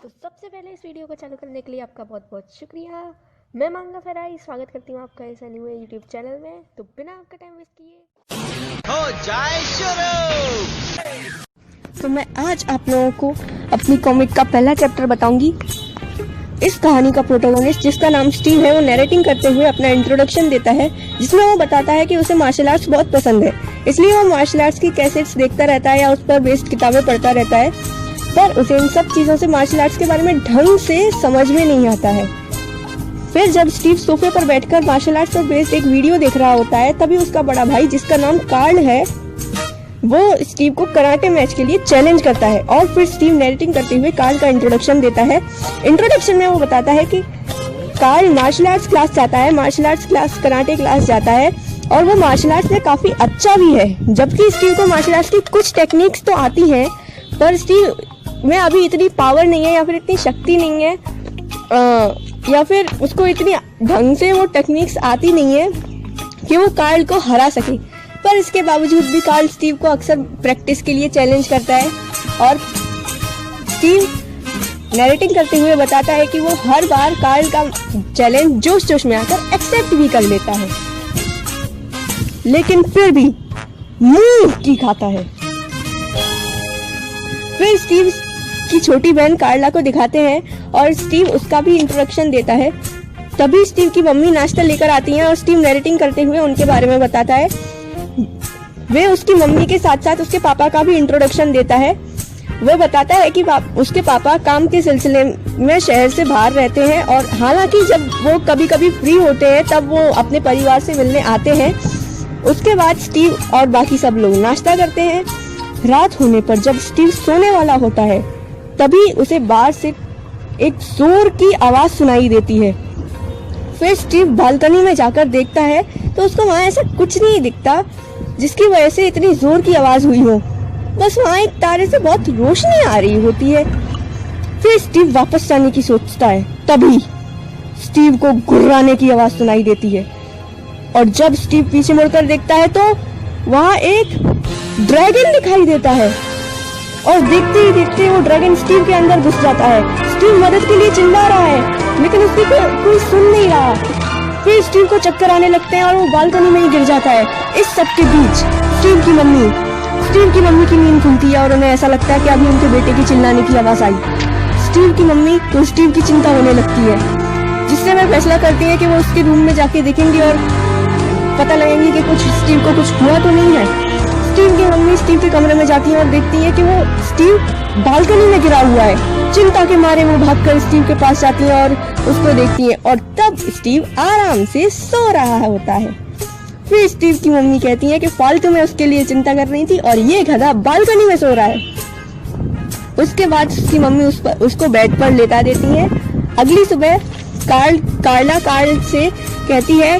तो सबसे पहले इस वीडियो को चालू करने के लिए आपका बहुत बहुत शुक्रिया। मैं मांगा फराई स्वागत करती हूँ आपका इस न्यू यूट्यूब चैनल में। तो बिना आपका टाइम वेस्ट किए हो जाए शुरू। तो मैं आज आप लोगों को अपनी कॉमिक का पहला चैप्टर बताऊंगी। इस कहानी का प्रोटोगोनिस्ट जिसका नाम स्टीव है, वो नैरेटिंग करते हुए अपना इंट्रोडक्शन देता है, जिसमें वो बताता है कि उसे मार्शल आर्ट्स बहुत पसंद है, इसलिए वो मार्शल आर्ट्स की कैसेट्स देखता रहता है या उस पर बेस्ड किताबें पढ़ता रहता है, पर उसे इन सब चीजों से मार्शल आर्ट्स के बारे में ढंग से समझ में नहीं आता है। फिर जब स्टीव सोफे पर बैठकर मार्शल आर्ट्स पर बेस्ड एक वीडियो देख रहा होता है, तभी उसका बड़ा भाई जिसका नाम कार्ल है, वो स्टीव को कराटे मैच के लिए चैलेंज करता है। और फिर स्टीव नैरेटिंग करते हुए कार्ल का इंट्रोडक्शन देता है। इंट्रोडक्शन में वो बताता है कि कार्ल मार्शल आर्ट्स क्लास जाता है, martial arts class karate class जाता है और वो मार्शल आर्ट्स में काफी अच्छा भी है। जबकि स्टीव को मार्शल आर्ट्स की कुछ टेक्निक्स तो आती हैं, पर स्टीव में अभी इतनी पावर नहीं है या फिर इतनी शक्ति नहीं है, या फिर उसको इतनी ढंग से वो टेक्निक्स आती नहीं है कि वो कार्ल को हरा सके। पर इसके बावजूद भी कार्ल स्टीव को अक्सर प्रैक्टिस के लिए चैलेंज करता है और स्टीव नैरेटिंग करते हुए बताता है कि वो हर बार कार्ल का चैलेंज जोश जोश में आकर एक्सेप्ट भी कर लेता है, लेकिन फिर भी मुंह की खाता है। फिर स्टीव की छोटी बहन कार्ला को दिखाते हैं और स्टीव उसका भी इंट्रोडक्शन देता है। तभी स्टीव की मम्मी नाश्ता लेकर आती हैं और स्टीव नैरेटिंग करते हुए उनके बारे में बताता है। वे उसकी मम्मी के साथ साथ उसके पापा का भी इंट्रोडक्शन देता है। वो बताता है कि उसके पापा काम के सिलसिले में शहर से बाहर रहते हैं और हालांकि जब वो कभी कभी फ्री होते हैं तब वो अपने परिवार से मिलने आते हैं। उसके बाद स्टीव और बाकी सब लोग नाश्ता करते हैं। रात होने पर जब स्टीव सोने वाला होता है, तभी उसे बाहर से एक जोर की आवाज सुनाई देती है। फिर स्टीव बालकनी में जाकर देखता है तो उसको वहाँ ऐसा कुछ नहीं दिखता जिसकी वजह से इतनी जोर की आवाज हुई हो, बस वहाँ एक तारे से बहुत रोशनी आ रही होती है। फिर स्टीव वापस जाने की सोचता है, तभी स्टीव को गुर्राने की आवाज सुनाई देती है और जब स्टीव पीछे मुड़कर देखता है तो वहाँ एक ड्रैगन दिखाई देता है और देखते ही देखते वो ड्रैगन स्टीव के अंदर घुस जाता है। स्टीव मदद के लिए चिल्ला रहा है, लेकिन उसकी कोई सुन नहीं रहा। फिर स्टीव को चक्कर आने लगते हैं और वो बालकनी में ही गिर जाता है। इस सब के बीच स्टीव की मम्मी की नींद खुलती है और उन्हें ऐसा लगता है कि अभी उनके बेटे की चिल्लाने की आवाज आई। स्टीव की मम्मी को स्टीव की चिंता होने लगती है, जिससे वे फैसला करती है कि वो उसके रूम में जाके देखेंगी और पता लगेंगे कि स्टीव को कुछ हुआ तो नहीं है। स्टीव की मम्मी स्टीव के कमरे में जाती है और देखती है कि वो स्टीव बालकनी में गिरा हुआ है। चिंता के मारे वो भागकर स्टीव के पास जाती है और उसको देखती है और तब स्टीव आराम से सो रहा होता है। फिर स्टीव की मम्मी कहती है कि फालतू में उसके लिए चिंता कर रही थी और ये गधा बालकनी में सो रहा है। उसके बाद उसकी मम्मी उसको बेड पर लेटा देती है। अगली सुबह कार्ल से कहती है,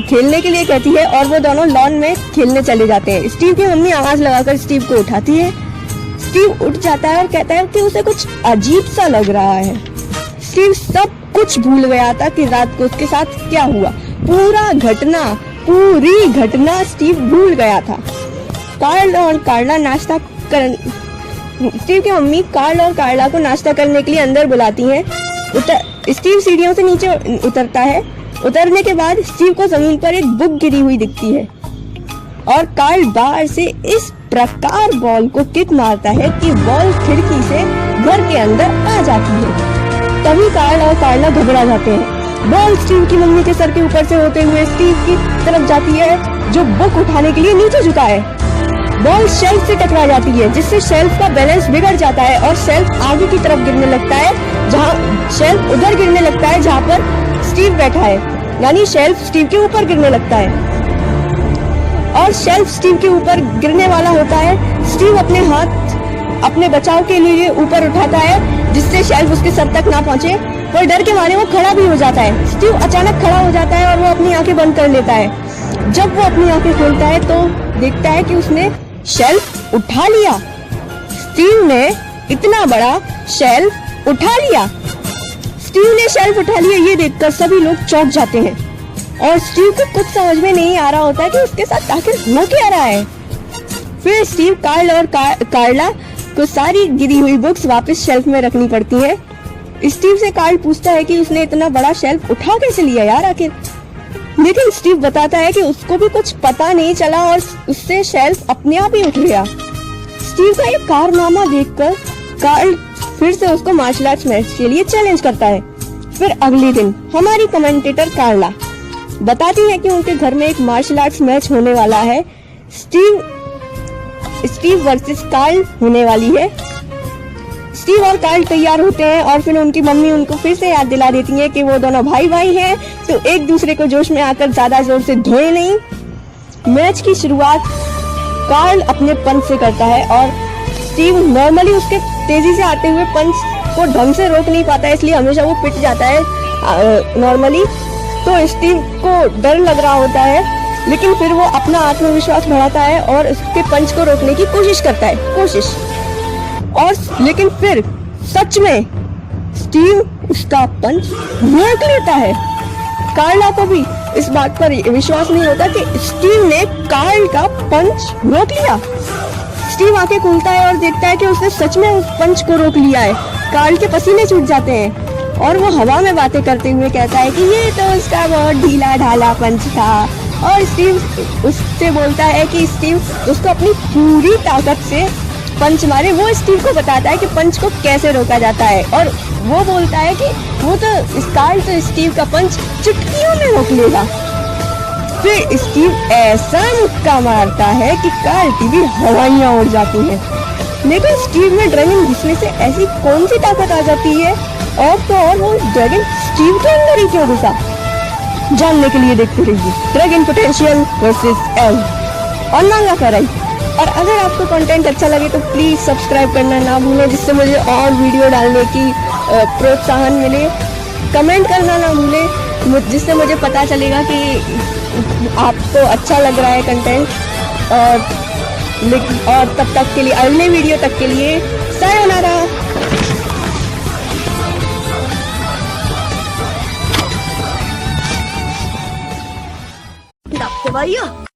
खेलने के लिए कहती है और वो दोनों लॉन में खेलने चले जाते हैं। स्टीव की मम्मी आवाज लगाकर स्टीव को उठाती है। स्टीव उठ जाता है और कहता है कि उसे कुछ अजीब सा लग रहा है। स्टीव सब कुछ भूल गया था कि रात को उसके साथ क्या हुआ। पूरी घटना स्टीव भूल गया था। स्टीव की मम्मी कार्ल और कार्ला को नाश्ता करने के लिए अंदर बुलाती हैं। स्टीव सीढ़ियों से नीचे उतरता है। उतरने के बाद स्टीव को जमीन पर एक बुक गिरी हुई दिखती है और कार्ल बाहर से इस प्रकार बॉल को किक मारता है कि बॉल खिड़की से घर के अंदर आ जाती है। तभी कार्ल और कार्ला घबरा जाते हैं। बॉल स्टीव की मम्मी के सर के ऊपर से होते हुए स्टीव की तरफ जाती है, जो बुक उठाने के लिए नीचे झुका है। बॉल शेल्फ से टकरा जाती है, जिससे शेल्फ का बैलेंस बिगड़ जाता है और शेल्फ आगे की तरफ गिरने लगता है, शेल्फ उधर गिरने लगता है जहाँ पर स्टीव बैठा है, यानी शेल्फ स्टीव के ऊपर गिरने लगता है और शेल्फ स्टीव के ऊपर गिरने वाला होता है। स्टीव अपने हाथ अपने बचाव के लिए ऊपर उठाता है, जिससे शेल्फ उसके सर तक ना पहुंचे, पर डर के मारे वो खड़ा भी हो जाता है। स्टीव अचानक खड़ा हो जाता है और वो अपनी आंखें बंद कर लेता है। जब वो अपनी आंखें खोलता है तो देखता है कि उसने शेल्फ उठा लिया। स्टीव ने इतना बड़ा शेल्फ उठा लिया। स्टीव ने शेल्फ उठा लिया, ये देखकर सभी लोग चौंक जाते हैं और स्टीव को कुछ समझ में नहीं आ रहा होता है कि उसके साथ आखिर हो क्या रहा है। फिर स्टीव कार्ल और कार्ला को सारी गिरी हुई बुक्स वापस शेल्फ में रखनी पड़ती हैं। स्टीव से कार्ल पूछता है कि उसने इतना बड़ा शेल्फ उठा कैसे लिया यार आखिर, लेकिन स्टीव बताता है कि उसको भी कुछ पता नहीं चला और उससे शेल्फ अपने आप ही उठ गया। स्टीव का ये कारनामा देखकर कार्ल फिर से उसको मार्शल आर्ट्स मैच के लिए चैलेंज करता है। फिर अगले दिन हमारी कमेंटेटर कार्ला बताती है कि उनके घर में एक मार्शल आर्ट्स मैच होने वाला है। स्टीव वर्सेस कार्ल होने वाली है। स्टीव और कार्ल तैयार होते हैं और फिर उनकी मम्मी उनको फिर से याद दिला देती है कि वो दोनों भाई भाई हैं, तो एक दूसरे को जोश में आकर ज्यादा जोर से धोए नहीं। मैच की शुरुआत कार्ल अपने पंच से करता है और स्टीव नॉर्मली उसके तेजी से आते हुए पंच को ढंग से रोक नहीं पाता है, इसलिए हमेशा वो पिट जाता है नॉर्मली। तो स्टीव को डर लग रहा होता है, लेकिन फिर वो अपना आत्मविश्वास बढ़ाता है और उसके पंच को रोकने की कोशिश करता है और लेकिन फिर सच में स्टीव उसका पंच रोक लेता है। कार्ला को भी इस बात पर विश्वास नहीं होता कि स्टीव ने कार्ल का पंच रोक लिया। स्टीव आंखें खोलता है और देखता है कि उसने सच में उस पंच को रोक लिया है। कार्ल के पसीने छूट जाते हैं और वो हवा में बातें करते हुए कहता है कि ये तो उसका बहुत ढीला ढाला पंच था, और स्टीव उससे बोलता है कि स्टीव उसको अपनी पूरी ताकत से पंच मारे। वो स्टीव को बताता है कि पंच को कैसे रोका जाता है और वो बोलता है कि वो तो कार्ल तो स्टीव का पंच चुटकियों में रोक लेगा। फिर स्टीव ऐसा मुक्का मारता है कि कार्ल की भी हवाइयां उड़ जाती हैं। लेकिन स्टीव में ड्रैगन घुसने से ऐसी कौन सी ताकत आ जाती है, और तो और वो ड्रैगन स्टीव के अंदर ही क्यों घुसा, जानने के लिए देखते रहिए ड्रैगन पोटेंशियल वर्सेस एल और नांगा कराई। और अगर आपको कंटेंट अच्छा लगे तो प्लीज सब्सक्राइब करना ना भूलें, जिससे मुझे और वीडियो डालने की प्रोत्साहन मिले। कमेंट करना ना भूलें, जिससे मुझे पता चलेगा कि आपको अच्छा लग रहा है कंटेंट। और तब तक के लिए, अगले वीडियो तक के लिए सायोनारा। 나쁘봐요.